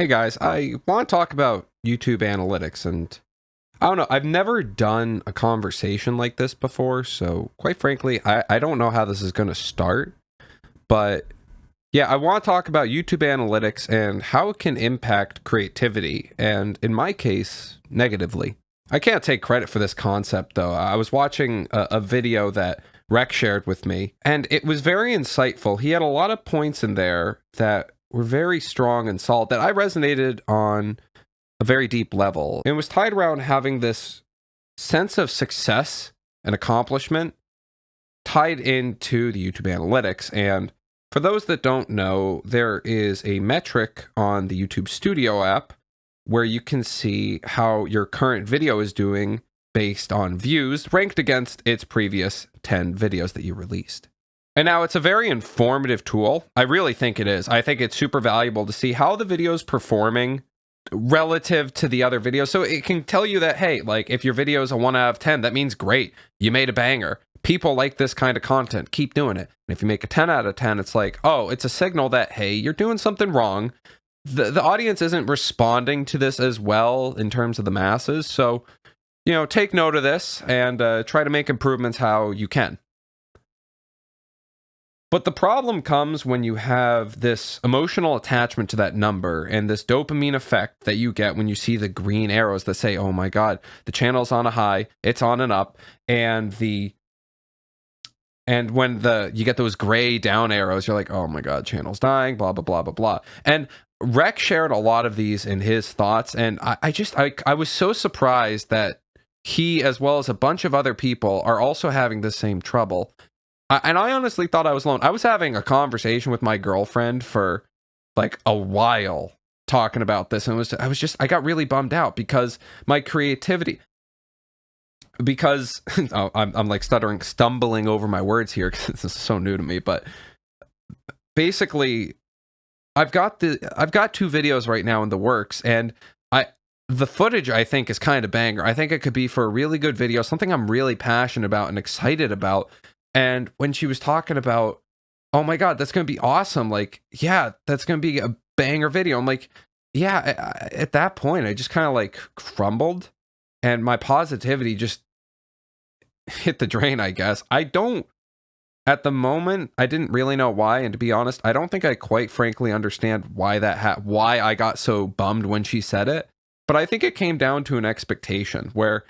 Hey guys, I want to talk about YouTube analytics, and I don't know, I've never done a conversation like this before, so quite frankly, I don't know how this is going to start, but yeah, I want to talk about YouTube analytics and how it can impact creativity, and in my case, negatively. I can't take credit for this concept though. I was watching a video that Rex shared with me, and it was very insightful. He had a lot of points in there that were very strong and solid that I resonated on a very deep level. It was tied around having this sense of success and accomplishment tied into the YouTube analytics. And for those that don't know, there is a metric on the YouTube Studio app where you can see how your current video is doing based on views ranked against its previous 10 videos that you released. And now it's a very informative tool. I really think it is. I think it's super valuable to see how the video is performing relative to the other videos. So it can tell you that, hey, like if your video is a 1 out of 10, that means great. You made a banger. People like this kind of content. Keep doing it. And if you make a 10 out of 10, it's like, oh, it's a signal that, hey, you're doing something wrong. The audience isn't responding to this as well in terms of the masses. So, you know, take note of this and try to make improvements how you can. But the problem comes when you have this emotional attachment to that number and this dopamine effect that you get when you see the green arrows that say, oh my God, the channel's on a high, it's on and up, and when you get those gray down arrows, you're like, oh my God, channel's dying, blah, blah, blah, blah, blah. And Rex shared a lot of these in his thoughts, and I was so surprised that he, as well as a bunch of other people, are also having the same trouble. And I honestly thought I was alone. I was having a conversation with my girlfriend for like a while talking about this, and I got really bummed out because my creativity, oh, I'm like stumbling over my words here because this is so new to me, but basically I've got 2 videos right now in the works, and the footage I think is kind of banger. I think it could be for a really good video, something I'm really passionate about and excited about. And when she was talking about, oh my God, that's going to be awesome. Like, yeah, that's going to be a banger video. I'm like, yeah, at that point, I just kind of like crumbled and my positivity just hit the drain, I guess. At the moment, I didn't really know why. And to be honest, I don't think I quite frankly understand why why I got so bummed when she said it. But I think it came down to an expectation where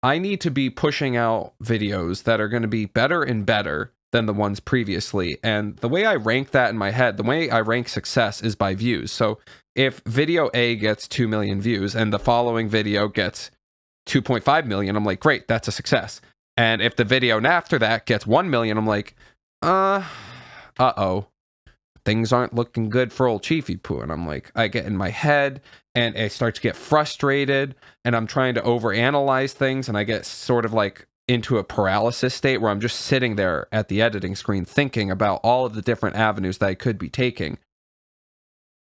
I need to be pushing out videos that are going to be better and better than the ones previously. And the way I rank that in my head, the way I rank success is by views. So if video A gets 2 million views and the following video gets 2.5 million, I'm like, great, that's a success. And if the video after that gets 1 million, I'm like, uh-oh. Things aren't looking good for old Chiefy Poo. And I'm like, I get in my head and I start to get frustrated and I'm trying to overanalyze things and I get sort of like into a paralysis state where I'm just sitting there at the editing screen thinking about all of the different avenues that I could be taking.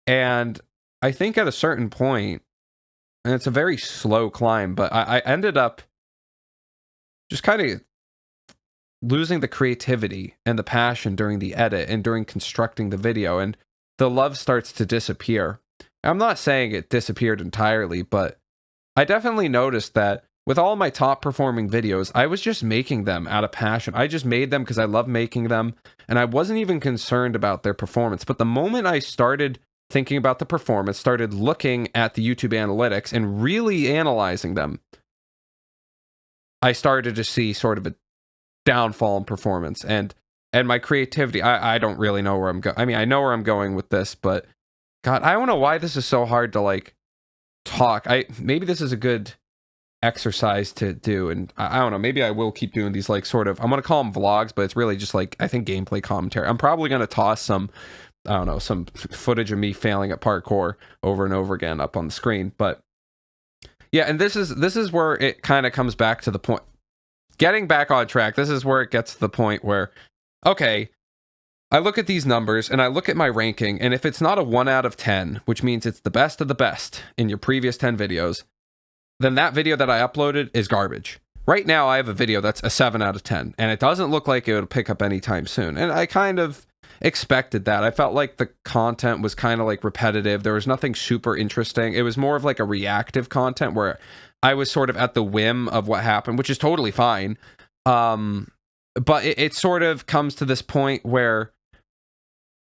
And I think at a certain point, and it's a very slow climb, but I ended up just kind of losing the creativity and the passion during the edit and during constructing the video, and the love starts to disappear. I'm not saying it disappeared entirely, but I definitely noticed that with all my top performing videos, I was just making them out of passion. I just made them because I love making them, and I wasn't even concerned about their performance. But the moment I started thinking about the performance, started looking at the YouTube analytics and really analyzing them, I started to see sort of a downfall in performance and my creativity. I don't really know where I'm going. I mean, I know where I'm going with this, but God, I don't know why this is so hard to like talk. Maybe this is a good exercise to do, and I don't know, maybe I will keep doing these like sort of, I'm gonna call them vlogs, but it's really just like, I think, gameplay commentary. I'm probably gonna toss some, I don't know, some footage of me failing at parkour over and over again up on the screen. But yeah, and this is where it kind of comes back to the point. Getting back on track, this is where it gets to the point where, okay, I look at these numbers and I look at my ranking, and if it's not a 1 out of 10, which means it's the best of the best in your previous 10 videos, then that video that I uploaded is garbage. Right now, I have a video that's a 7 out of 10, and it doesn't look like it would pick up anytime soon. And I kind of expected that. I felt like the content was kind of like repetitive. There was nothing super interesting. It was more of like a reactive content where I was sort of at the whim of what happened, which is totally fine. But it sort of comes to this point where,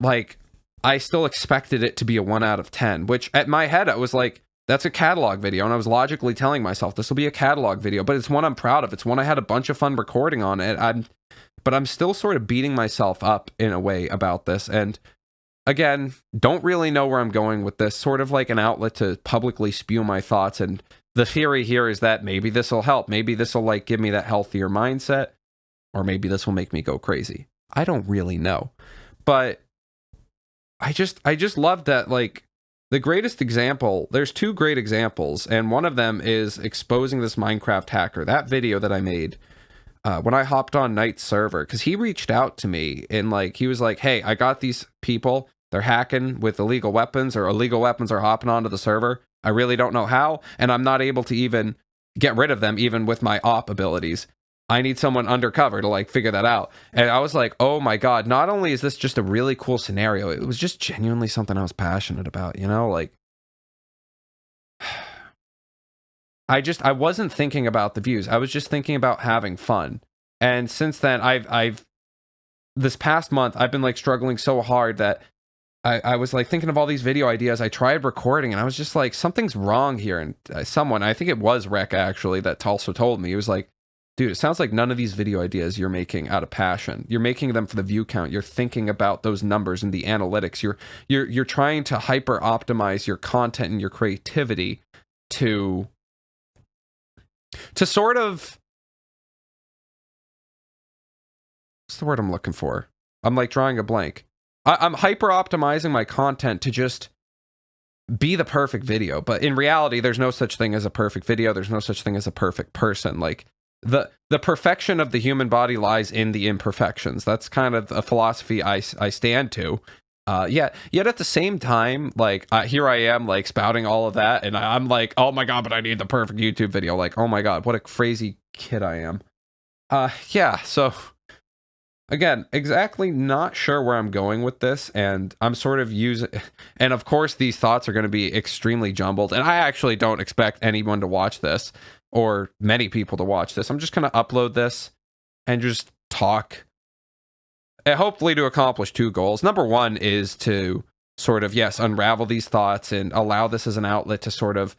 like, I still expected it to be a 1 out of 10, which at my head, I was like, that's a catalog video. And I was logically telling myself, this will be a catalog video, but it's one I'm proud of. It's one I had a bunch of fun recording on it. But I'm still sort of beating myself up in a way about this. And again, don't really know where I'm going with this. Sort of like an outlet to publicly spew my thoughts. And the theory here is that maybe this will help. Maybe this will like give me that healthier mindset, or maybe this will make me go crazy. I don't really know. But I just love that, like, the greatest example, there's 2 great examples, and one of them is exposing this Minecraft hacker. That video that I made when I hopped on Knight's server, because he reached out to me and like he was like, hey, I got these people, they're hacking with illegal weapons, or illegal weapons are hopping onto the server. I really don't know how, and I'm not able to even get rid of them even with my op abilities. I need someone undercover to like figure that out. And I was like, oh my God, not only is this just a really cool scenario, it was just genuinely something I was passionate about, you know, like I wasn't thinking about the views. I was just thinking about having fun. And since then I've this past month, I've been like struggling so hard that I was like thinking of all these video ideas. I tried recording and I was just like, something's wrong here. And someone, I think it was Rek actually, that also told me, he was like, dude, it sounds like none of these video ideas you're making out of passion. You're making them for the view count. You're thinking about those numbers and the analytics. You're trying to hyper optimize your content and your creativity to sort of, what's the word I'm looking for? I'm like drawing a blank. I'm hyper optimizing my content to just be the perfect video. But in reality, there's no such thing as a perfect video. There's no such thing as a perfect person. Like, the perfection of the human body lies in the imperfections. That's kind of a philosophy I stand to. Yet at the same time, like, here I am, like, spouting all of that, and I'm like, oh my God, but I need the perfect YouTube video. Like, oh my God, what a crazy kid I am. Yeah, so, again, exactly not sure where I'm going with this, and I'm sort of using, and of course these thoughts are going to be extremely jumbled, and I actually don't expect anyone to watch this, or many people to watch this. I'm just going to upload this and just talk, and hopefully to accomplish 2 goals. Number 1 is to sort of, yes, unravel these thoughts and allow this as an outlet to sort of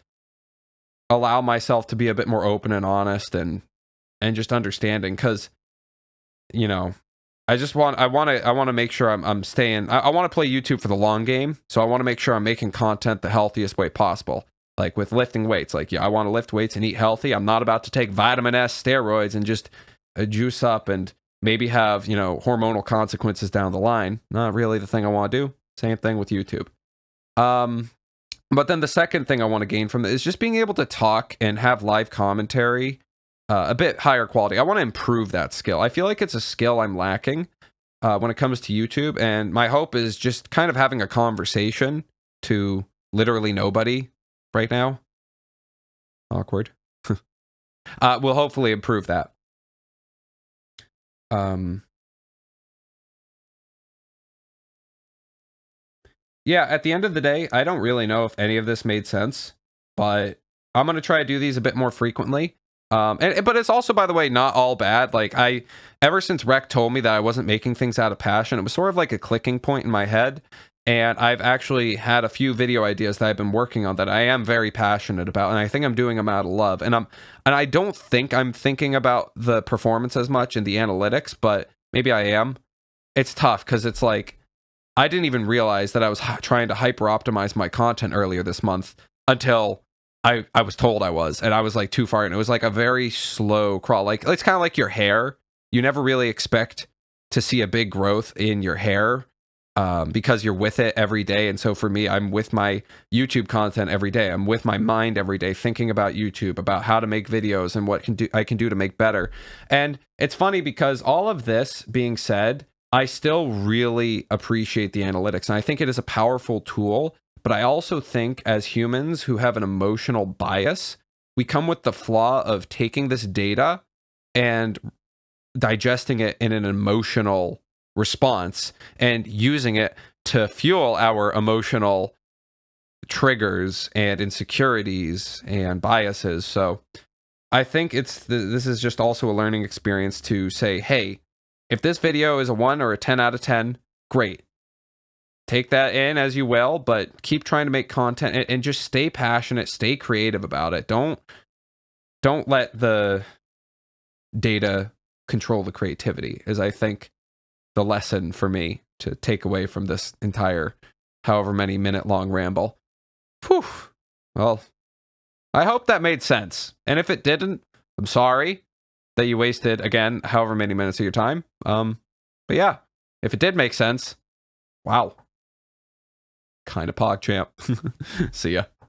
allow myself to be a bit more open and honest and just understanding, because, you know, I want to make sure I'm staying, I want to play YouTube for the long game, so I want to make sure I'm making content the healthiest way possible. Like with lifting weights, like, yeah, I want to lift weights and eat healthy. I'm not about to take vitamin S steroids and just juice up and maybe have, you know, hormonal consequences down the line. Not really the thing I want to do. Same thing with YouTube. But then the second thing I want to gain from it is just being able to talk and have live commentary a bit higher quality. I want to improve that skill. I feel like it's a skill I'm lacking when it comes to YouTube. And my hope is just kind of having a conversation to literally nobody right now. Awkward. We'll hopefully improve that. Yeah, at the end of the day, I don't really know if any of this made sense, but I'm going to try to do these a bit more frequently. But it's also, by the way, not all bad. Like, ever since Rek told me that I wasn't making things out of passion, it was sort of like a clicking point in my head. And I've actually had a few video ideas that I've been working on that I am very passionate about, and I think I'm doing them out of love. And I don't think I'm thinking about the performance as much in the analytics, but maybe I am. It's tough because it's like, I didn't even realize that I was trying to hyper optimize my content earlier this month until I was told I was, and I was like too far, and it was like a very slow crawl. Like, it's kind of like your hair. You never really expect to see a big growth in your hair because you're with it every day. And so for me, I'm with my YouTube content every day. I'm with my mind every day, thinking about YouTube, about how to make videos and what I can do to make better. And it's funny because all of this being said, I still really appreciate the analytics, and I think it is a powerful tool. But I also think as humans who have an emotional bias, we come with the flaw of taking this data and digesting it in an emotional response and using it to fuel our emotional triggers and insecurities and biases. So I think this is just also a learning experience to say, hey, if this video is a 1 or a 10 out of 10, great. Take that in as you will, but keep trying to make content and just stay passionate, stay creative about it. Don't let the data control the creativity, is I think the lesson for me to take away from this entire however many minute long ramble. Whew. Well, I hope that made sense. And if it didn't, I'm sorry that you wasted, again, however many minutes of your time. But yeah, if it did make sense, wow. Kind of PogChamp. See ya.